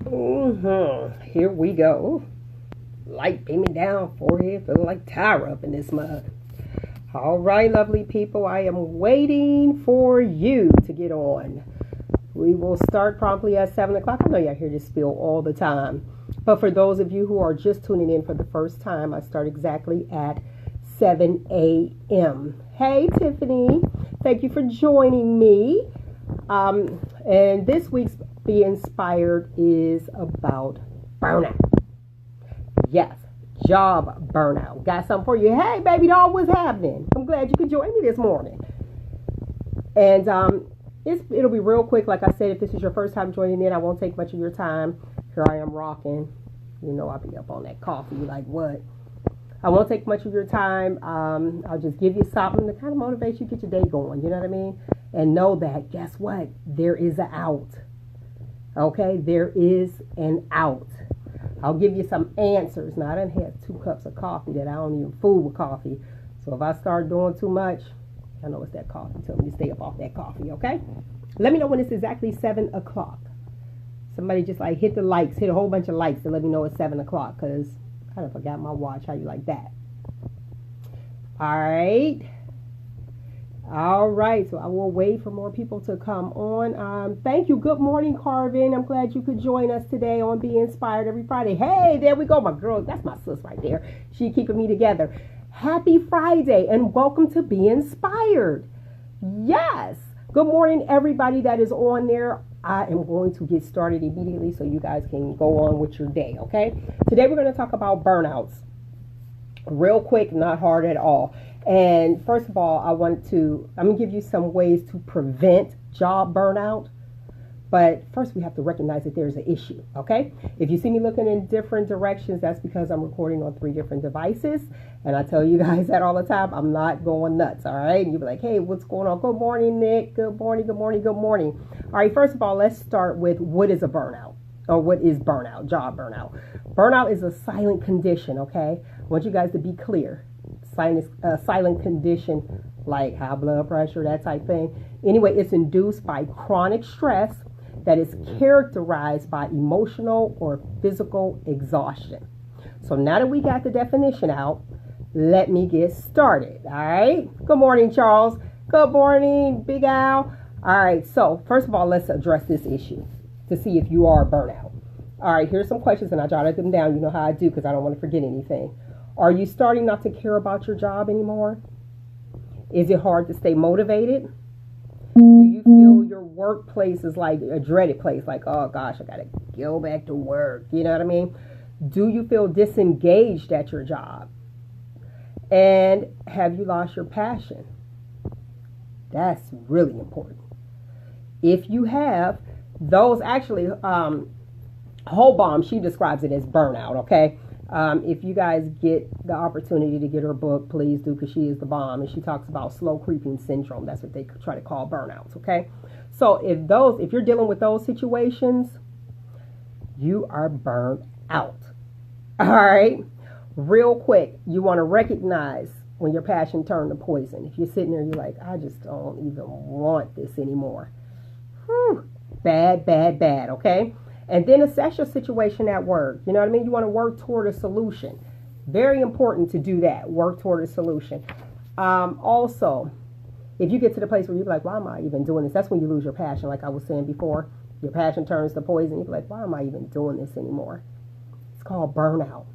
Here we go. Light beaming down, forehead feeling like Tyra up in this mug. All right, lovely people, I am waiting for you to get on. We will start promptly at 7 o'clock. I know y'all hear this spiel all the time. But for those of you who are just tuning in for the first time, I start exactly at 7 a.m. Hey, Tiffany. Thank you for joining me. And this week's Be Inspired is about burnout. Yes, job burnout. Got something for you. Hey, baby doll, what's happening? I'm glad you could join me this morning. And it'll be real quick. Like I said, if this is your first time joining in, I won't take much of your time. Here I am rocking. You know I'll be up on that coffee. Like what? I won't take much of your time. I'll just give you something to kind of motivate you, get your day going. You know what I mean? And know that, guess what? There is an out. Okay? There is an out. I'll give you some answers. Now, I done had 2 cups of coffee that I don't even fool with coffee. So if I start doing too much, I know it's that coffee. Tell me to stay up off that coffee, okay? Let me know when it's exactly 7 o'clock. Somebody just like hit the likes, hit a whole bunch of likes to let me know it's 7 o'clock because I done forgot my watch. How you like that? All right. All right. So I will wait for more people to come on. Thank you. Good morning, Carvin. I'm glad you could join us today on Be Inspired every Friday. Hey, there we go. My girl, that's my sis right there. She keeping me together. Happy Friday and welcome to Be Inspired. Yes. Good morning, everybody that is on there. I am going to get started immediately so you guys can go on with your day, okay? Today we're going to talk about burnouts. Real quick, not hard at all. And first of all, I'm going to give you some ways to prevent job burnout. But first we have to recognize that there's an issue, okay? If you see me looking in different directions, that's because I'm recording on 3 different devices. And I tell you guys that all the time. I'm not going nuts, all right? And you'll be like, hey, what's going on? Good morning, Nick. Good morning, good morning, good morning. All right, first of all, let's start with what is a burnout? Or what is burnout, job burnout? Burnout is a silent condition, okay? I want you guys to be clear. Silent condition like high blood pressure, that type thing. Anyway, it's induced by chronic stress that is characterized by emotional or physical exhaustion. So now that we got the definition out, let me get started. All right. Good morning, Charles. Good morning, Big Al. All right. So first of all, let's address this issue to see if you are burnout. All right. Here's some questions, and I jotted them down. You know how I do because I don't want to forget anything. Are you starting not to care about your job anymore? Is it hard to stay motivated? Do you feel your workplace is like a dreaded place? Like, oh gosh, I got to go back to work. You know what I mean? Do you feel disengaged at your job? And have you lost your passion? That's really important. If you have, those actually, Holbaum, she describes it as burnout, okay? If you guys get the opportunity to get her book, please do, because she is the bomb. And she talks about slow creeping syndrome. That's what they try to call burnouts, okay? So if you're dealing with those situations, you are burned out. All right? Real quick, you want to recognize when your passion turned to poison. If you're sitting there, you're like, I just don't even want this anymore. Whew. Bad, bad, bad, okay? And then assess your situation at work. You know what I mean? You want to work toward a solution. Very important to do that. Work toward a solution. Also, if you get to the place where you're like, why am I even doing this? That's when you lose your passion. Like I was saying before, your passion turns to poison. You're like, why am I even doing this anymore? It's called burnout.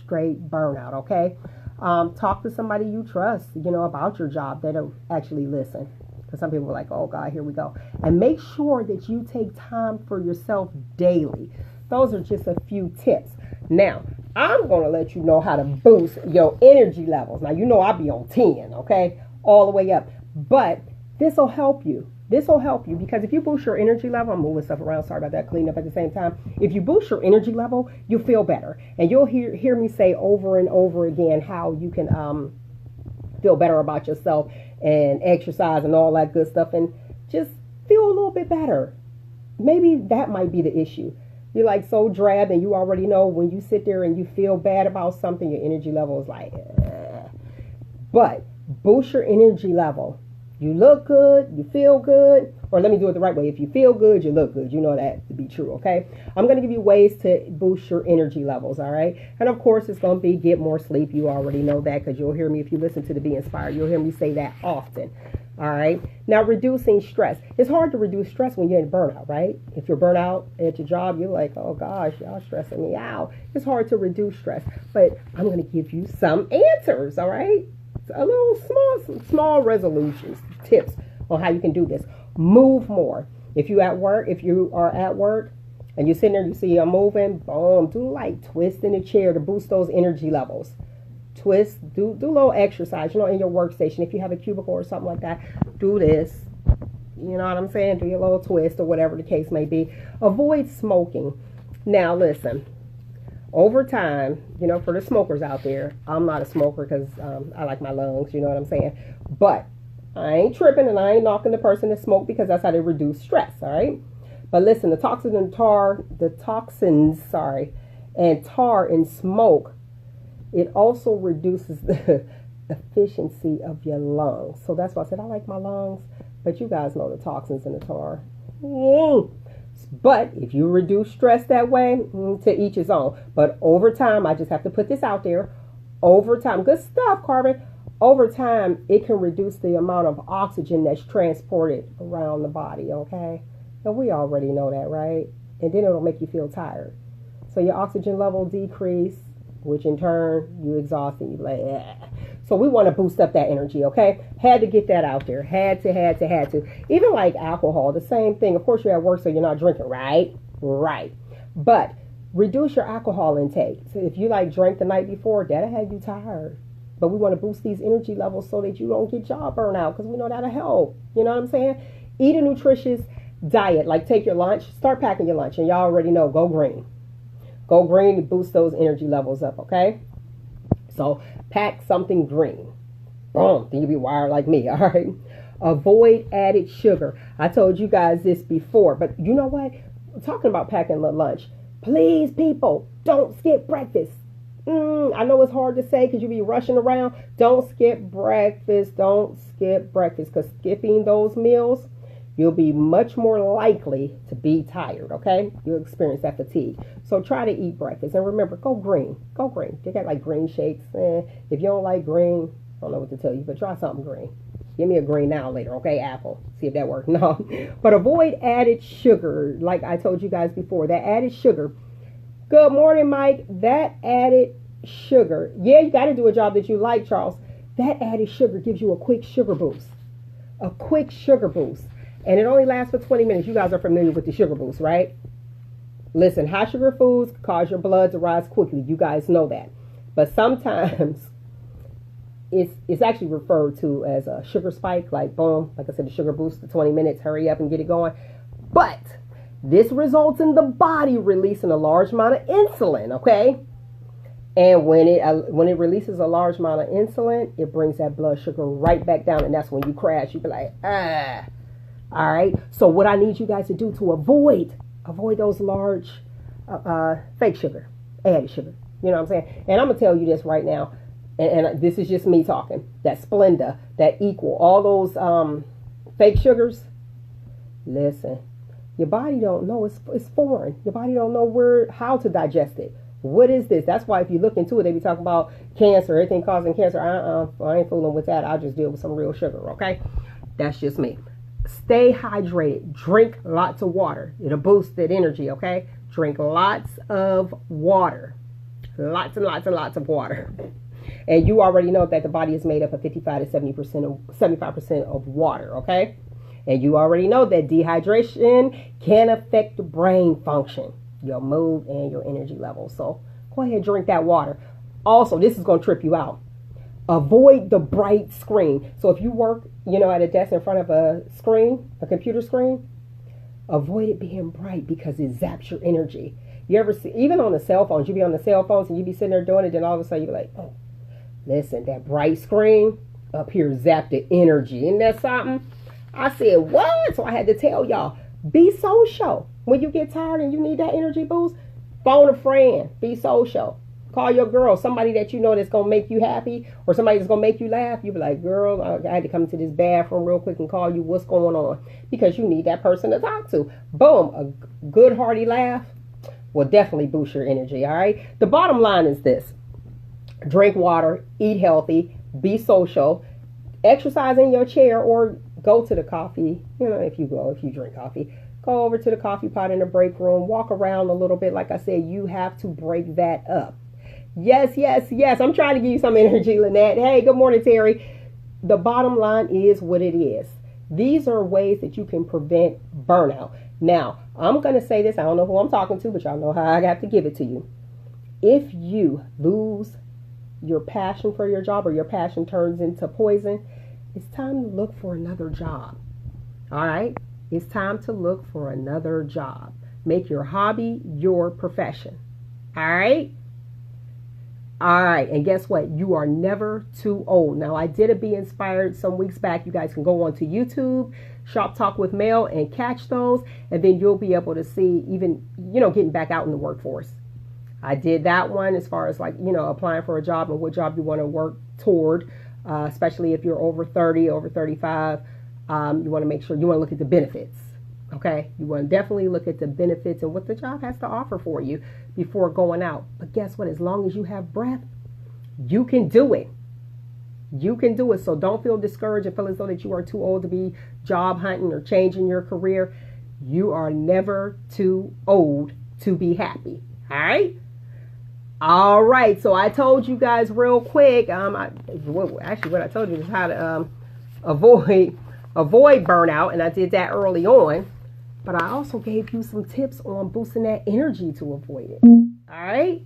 Straight burnout, okay? Talk to somebody you trust, about your job that'll actually listen. Because some people are like, oh, God, here we go. And make sure that you take time for yourself daily. Those are just a few tips. Now, I'm going to let you know how to boost your energy levels. Now, I'll be on 10, okay? All the way up. But this will help you. This will help you because if you boost your energy level, I'm moving stuff around, sorry about that, clean up at the same time. If you boost your energy level, you'll feel better. And you'll hear me say over and over again how you can feel better about yourself and exercise and all that good stuff and just feel a little bit better. Maybe that might be the issue. You're like so drab and you already know when you sit there and you feel bad about something, your energy level is like, But boost your energy level. You look good, you feel good, or let me do it the right way. If you feel good, you look good. You know that to be true, okay? I'm going to give you ways to boost your energy levels, all right? And of course, it's going to be get more sleep. You already know that because you'll hear me, if you listen to the Be Inspired, you'll hear me say that often, all right? Now, reducing stress. It's hard to reduce stress when you're in burnout, right? If you're burnt out at your job, you're like, oh gosh, y'all stressing me out. It's hard to reduce stress, but I'm going to give you some answers, all right? A little small resolutions, tips on how you can do this. Move more. If you are at work and you're sitting there, you see you're moving, boom, do like twist in the chair to boost those energy levels. Twist, do a little exercise, in your workstation. If you have a cubicle or something like that, do this. You know what I'm saying? Do your little twist or whatever the case may be. Avoid smoking. Now listen. Over time, for the smokers out there, I'm not a smoker because I like my lungs, you know what I'm saying? But I ain't tripping and I ain't knocking the person that smoke because that's how they reduce stress, all right? But listen, the toxins and tar in smoke, it also reduces the efficiency of your lungs. So that's why I said I like my lungs, but you guys know the toxins in the tar. But if you reduce stress that way, to each his own. But over time, I just have to put this out there. Over time, good stuff, Carbon. Over time, it can reduce the amount of oxygen that's transported around the body, okay? And we already know that, right? And then it'll make you feel tired. So your oxygen level decrease, which in turn, you exhaust and you like, eh. So we want to boost up that energy, okay? Had to get that out there. Had to. Even like alcohol, the same thing. Of course, you're at work, so you're not drinking, right? Right. But reduce your alcohol intake. So if you drank the night before, that'll have you tired. But we want to boost these energy levels so that you don't get job burnout because we know that'll help. You know what I'm saying? Eat a nutritious diet. Like take your lunch. Start packing your lunch. And y'all already know, go green. Go green to boost those energy levels up, okay? So pack something green. Boom. Then you'll be wired like me, all right? Avoid added sugar. I told you guys this before, but you know what? I'm talking about packing the lunch. Please, people, don't skip breakfast. I know it's hard to say because you be rushing around. Don't skip breakfast. Don't skip breakfast because skipping those meals, you'll be much more likely to be tired, okay? You'll experience that fatigue. So try to eat breakfast. And remember, go green. Go green. They got green shakes. If you don't like green, I don't know what to tell you, but try something green. Give me a green now later, okay? Apple. See if that works. No. But avoid added sugar. Like I told you guys before, that added sugar. Good morning, Mike. That added sugar. Yeah, you got to do a job that you like, Charles. That added sugar gives you a quick sugar boost. A quick sugar boost. And it only lasts for 20 minutes. You guys are familiar with the sugar boost, right? Listen, high sugar foods cause your blood to rise quickly. You guys know that. But sometimes it's actually referred to as a sugar spike. Like, boom, like I said, the sugar boost for 20 minutes. Hurry up and get it going. But this results in the body releasing a large amount of insulin, okay? And when it releases a large amount of insulin, it brings that blood sugar right back down. And that's when you crash. You be like, ah. All right. So what I need you guys to do to avoid those large fake sugar, added sugar. You know what I'm saying? And I'm going to tell you this right now. And this is just me talking. That Splenda, that Equal, all those fake sugars. Listen, your body don't know. It's foreign. Your body don't know how to digest it. What is this? That's why if you look into it, they be talking about cancer, everything causing cancer. I ain't fooling with that. I'll just deal with some real sugar, okay? That's just me. Stay hydrated. Drink lots of water. It'll boost that energy, okay? Drink lots of water. Lots and lots and lots of water. And you already know that the body is made up of 55 to 75% of water, okay? And you already know that dehydration can affect the brain function, your mood, and your energy level. So go ahead and drink that water. Also, this is going to trip you out. Avoid the bright screen. So if you work, at a desk in front of a computer screen, avoid it being bright because it zaps your energy. You ever see, even on the cell phones, you be on the cell phones and you be sitting there doing it, then all of a sudden you be like, oh, listen, that bright screen up here zapped the energy. Isn't that something? I said, what? So I had to tell y'all, be social. When you get tired and you need that energy boost, phone a friend. Be social. Call your girl, somebody that you know that's going to make you happy or somebody that's going to make you laugh. You be like, girl, I had to come to this bathroom real quick and call you. What's going on? Because you need that person to talk to. Boom, a good hearty laugh will definitely boost your energy, all right? The bottom line is this. Drink water, eat healthy, be social, exercise in your chair or go to the coffee. You know, if you drink coffee, go over to the coffee pot in the break room, walk around a little bit. Like I said, you have to break that up. Yes, yes, yes. I'm trying to give you some energy, Lynette. Hey, good morning, Terry. The bottom line is what it is. These are ways that you can prevent burnout. Now, I'm going to say this. I don't know who I'm talking to, but y'all know how I have to give it to you. If you lose your passion for your job or your passion turns into poison, it's time to look for another job. All right? It's time to look for another job. Make your hobby your profession. All right? All right, and guess what? You are never too old. Now, I did a Be Inspired some weeks back. You guys can go on to YouTube, Shop Talk with Mel, and catch those. And then you'll be able to see even, getting back out in the workforce. I did that one as far as applying for a job and what job you want to work toward, especially if you're over 30, over 35. You want to make sure you want to look at the benefits. Okay, you want to definitely look at the benefits and what the job has to offer for you before going out. But guess what? As long as you have breath, you can do it. You can do it. So don't feel discouraged and feel as though that you are too old to be job hunting or changing your career. You are never too old to be happy. All right? All right. So I told you guys real quick. Actually, what I told you is how to avoid burnout. And I did that early on. But I also gave you some tips on boosting that energy to avoid it. All right?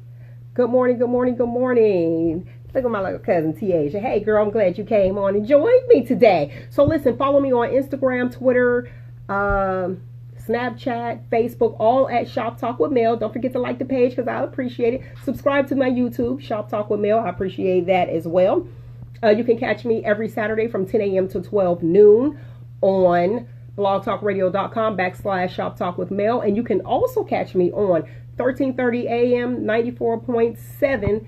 Good morning, good morning, good morning. Look at my little cousin, T-Asia. Hey, girl, I'm glad you came on and joined me today. So listen, follow me on Instagram, Twitter, Snapchat, Facebook, all at Shop Talk with Mel. Don't forget to like the page because I appreciate it. Subscribe to my YouTube, Shop Talk with Mel. I appreciate that as well. You can catch me every Saturday from 10 a.m. to 12 noon on blogtalkradio.com/Shop Talk with Mel. And you can also catch me on 1330 a.m. 94.7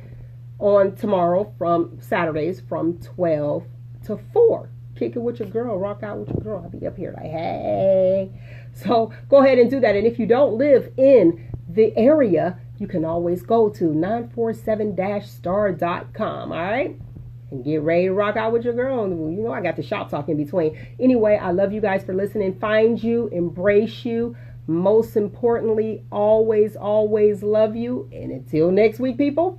on tomorrow from Saturdays from 12 to 4. Kick it with your girl, rock out with your girl. I'll be up here like, hey. So go ahead and do that. And if you don't live in the area, you can always go to 947-star.com. All right? And get ready to rock out with your girl. I got the shop talk in between. Anyway, I love you guys for listening. Find you, embrace you. Most importantly, always, always love you. And until next week, people,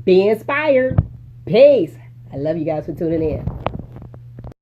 be inspired. Peace. I love you guys for tuning in.